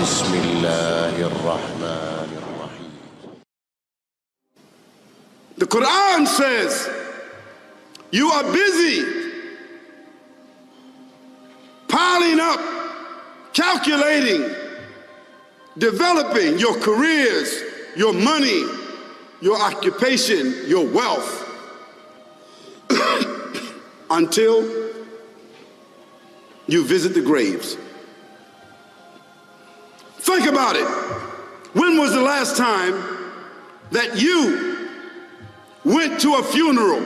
بسم الله الرحمن الرحيم. The Quran says, you are busy piling up, calculating, developing your careers, your money, your occupation, your wealth, until you visit the graves. Think about it. When was the last time that you went to a funeral?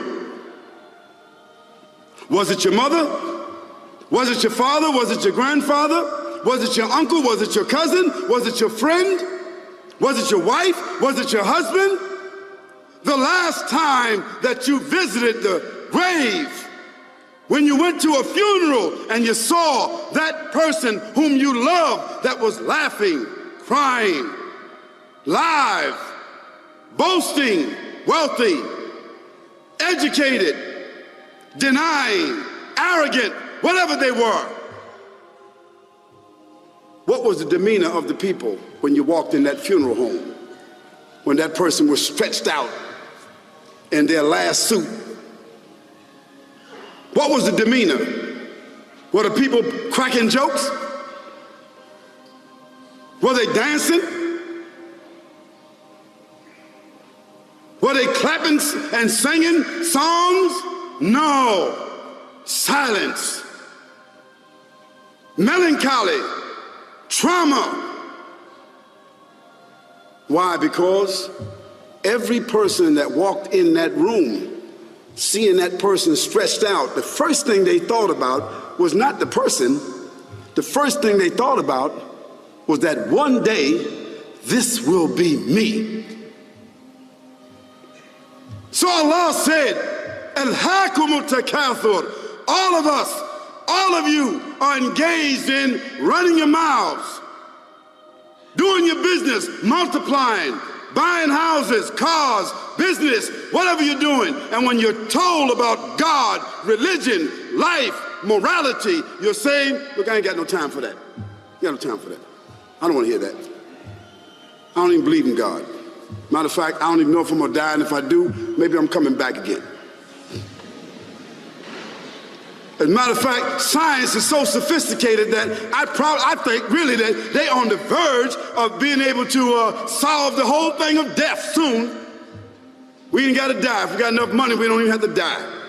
Was it your mother? Was it your father? Was it your grandfather? Was it your uncle? Was it your cousin? Was it your friend? Was it your wife? Was it your husband? The last time that you visited the grave, when you went to a funeral and you saw that person whom you loved that was laughing, crying, live, boasting, wealthy, educated, denying, arrogant, whatever they were. What was the demeanor of the people when you walked in that funeral home? When that person was stretched out in their last suit? What was the demeanor? Were the people cracking jokes? Were they dancing? Were they clapping and singing songs? No. Silence. Melancholy. Trauma. Why? Because every person that walked in that room, seeing that person stretched out, the first thing they thought about was not the person. The first thing they thought about was that one day, this will be me. So Allah said, Alhaakumut takathur. All of us, all of you are engaged in running your mouths, doing your business, multiplying, buying houses, cars, business, whatever you're doing. And when you're told about God, religion, life, morality, you're saying, look, I ain't got no time for that. I got no time for that. I don't want to hear that. I don't even believe in God. Matter of fact, I don't even know if I'm going to die, and if I do, maybe I'm coming back again. As a matter of fact, science is so sophisticated that I think really that they're on the verge of being able to solve the whole thing of death soon. We ain't got to die. If we got enough money, we don't even have to die.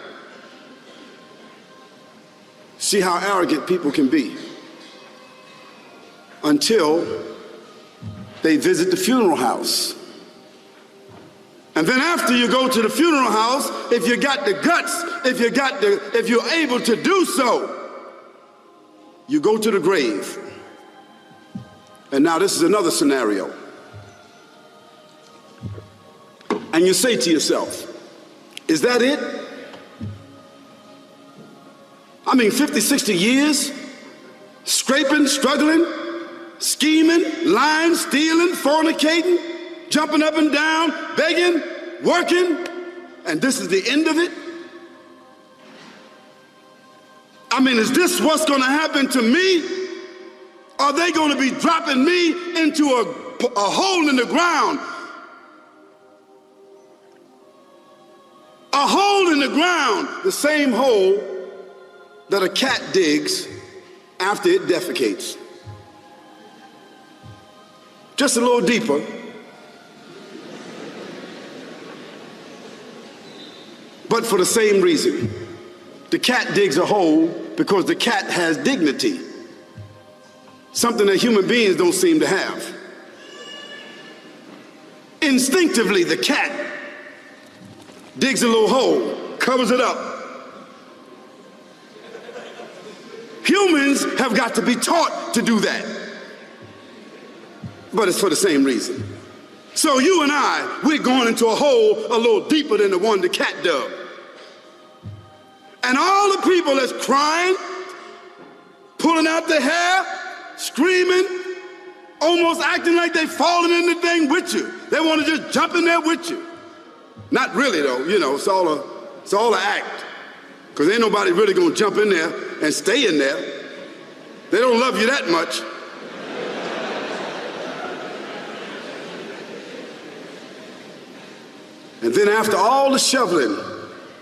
See how arrogant people can be until they visit the funeral house. And then after you go to the funeral house, if you got the guts, if you're able to do so, you go to the grave. And now this is another scenario. And you say to yourself, is that it? I mean, 50, 60 years, scraping, struggling, scheming, lying, stealing, fornicating, jumping up and down, begging, working, and this is the end of it? I mean, is this what's going to happen to me? Are they going to be dropping me into a hole in the ground? A hole in the ground, the same hole that a cat digs after it defecates. Just a little deeper. But for the same reason. The cat digs a hole because the cat has dignity. Something that human beings don't seem to have. Instinctively, the cat digs a little hole, covers it up. Humans have got to be taught to do that. But it's for the same reason. So you and I, we're going into a hole a little deeper than the one the cat dug. And all the people that's crying, pulling out their hair, screaming, almost acting like they falling in the thing with you. They want to just jump in there with you. Not really though, you know, it's all an act. Because ain't nobody really gonna jump in there and stay in there. They don't love you that much. And then after all the shoveling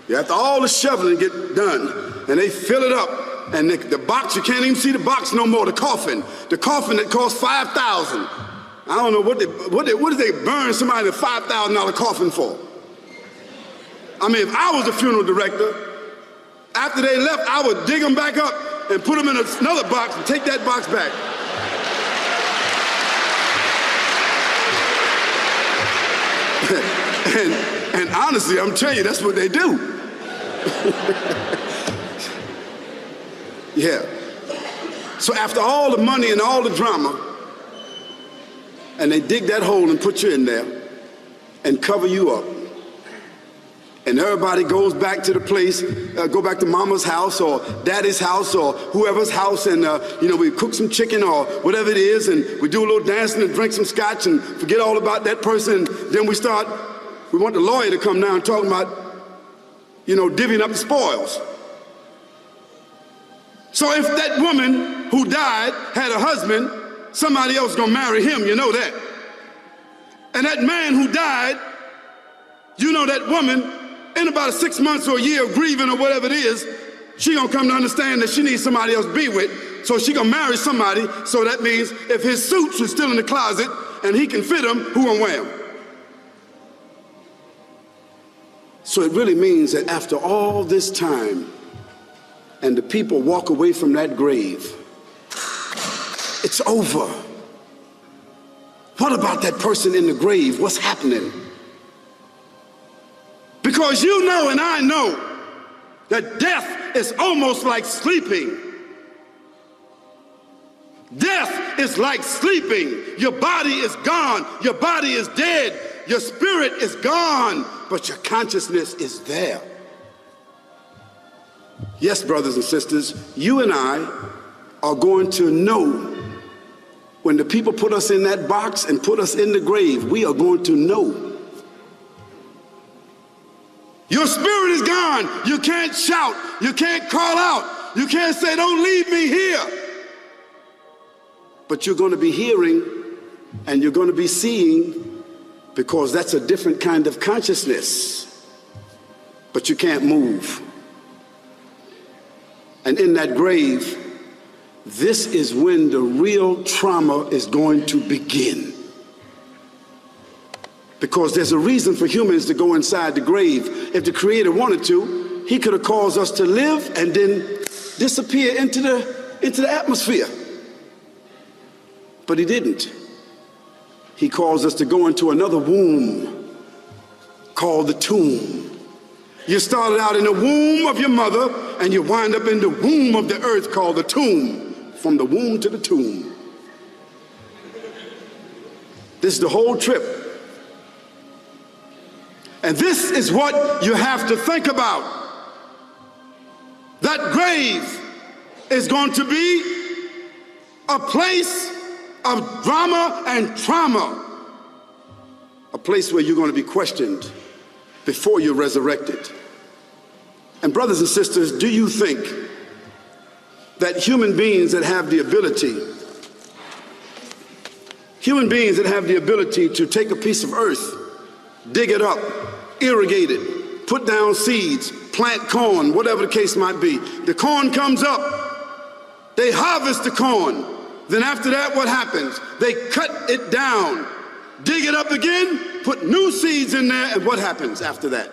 get done, and they fill it up, and the box, you can't even see the box no more, the coffin that cost $5,000. I don't know what did they burn somebody in a $5,000 coffin for? I mean, if I was a funeral director, after they left, I would dig them back up and put them in another box and take that box back. and honestly, I'm telling you, that's what they do. Yeah. So after all the money and all the drama, and they dig that hole and put you in there and cover you up, and everybody goes back to the place, go back to mama's house or daddy's house or whoever's house, and we cook some chicken or whatever it is, and we do a little dancing and drink some scotch and forget all about that person. Then we want the lawyer to come down talking about, divvying up the spoils. So if that woman who died had a husband, somebody else gonna marry him, you know that. And that man who died, that woman, in about 6 months or a year of grieving or whatever it is, she gonna come to understand that she needs somebody else to be with, so she gonna marry somebody. So that means if his suits are still in the closet and he can fit them, who gonna wear them? So it really means that after all this time, and the people walk away from that grave, it's over. What about that person in the grave? What's happening? Because you know and I know that death is almost like sleeping. Death is like sleeping. Your body is gone. Your body is dead. Your spirit is gone, but your consciousness is there. Yes, brothers and sisters, you and I are going to know when the people put us in that box and put us in the grave. We are going to know. Your spirit is gone. You can't shout. You can't call out. You can't say, "Don't leave me here." But you're going to be hearing and you're going to be seeing, because that's a different kind of consciousness. But you can't move. And in that grave, this is when the real trauma is going to begin. Because there's a reason for humans to go inside the grave. If the Creator wanted to, he could have caused us to live and then disappear into the atmosphere. But he didn't. He caused us to go into another womb called the tomb. You started out in the womb of your mother, and you wind up in the womb of the earth called the tomb. From the womb to the tomb. This is the whole trip. And this is what you have to think about. That grave is going to be a place of drama and trauma. A place where you're going to be questioned before you're resurrected. And brothers and sisters, do you think that human beings that have the ability to take a piece of earth, dig it up, irrigate it, put down seeds, plant corn, whatever the case might be. The corn comes up, they harvest the corn. Then after that, what happens? They cut it down, dig it up again, put new seeds in there, and what happens after that?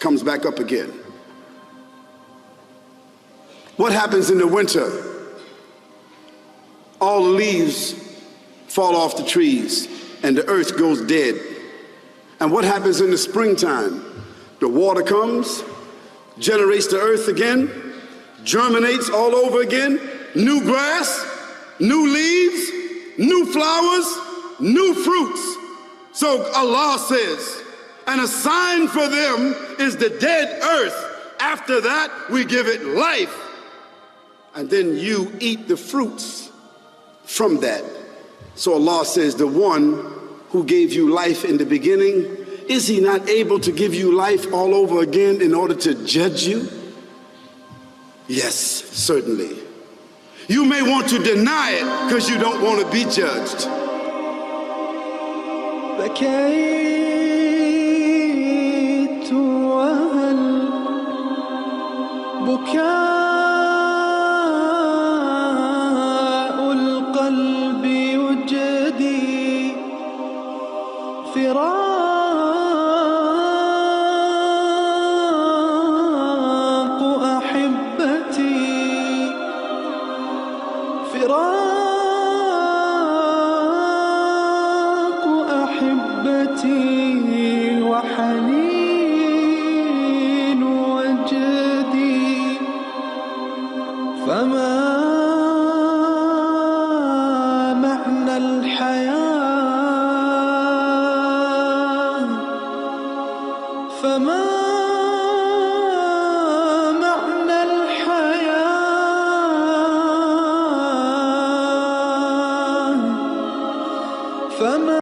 Comes back up again. What happens in the winter? All the leaves fall off the trees and the earth goes dead. And what happens in the springtime? The water comes, generates the earth again, germinates all over again, new grass, new leaves, new flowers, new fruits. So Allah says, and a sign for them is the dead earth. After that, we give it life. And then you eat the fruits from that. So Allah says, the one who gave you life in the beginning, is he not able to give you life all over again in order to judge you? Yes, certainly. You may want to deny it because you don't want to be judged. بكيت وهل بكاء القلب يجدي فراق أحبتي فراق أحبتي وحنين وجدي فما معنى الحياة فما معنى الحياة فما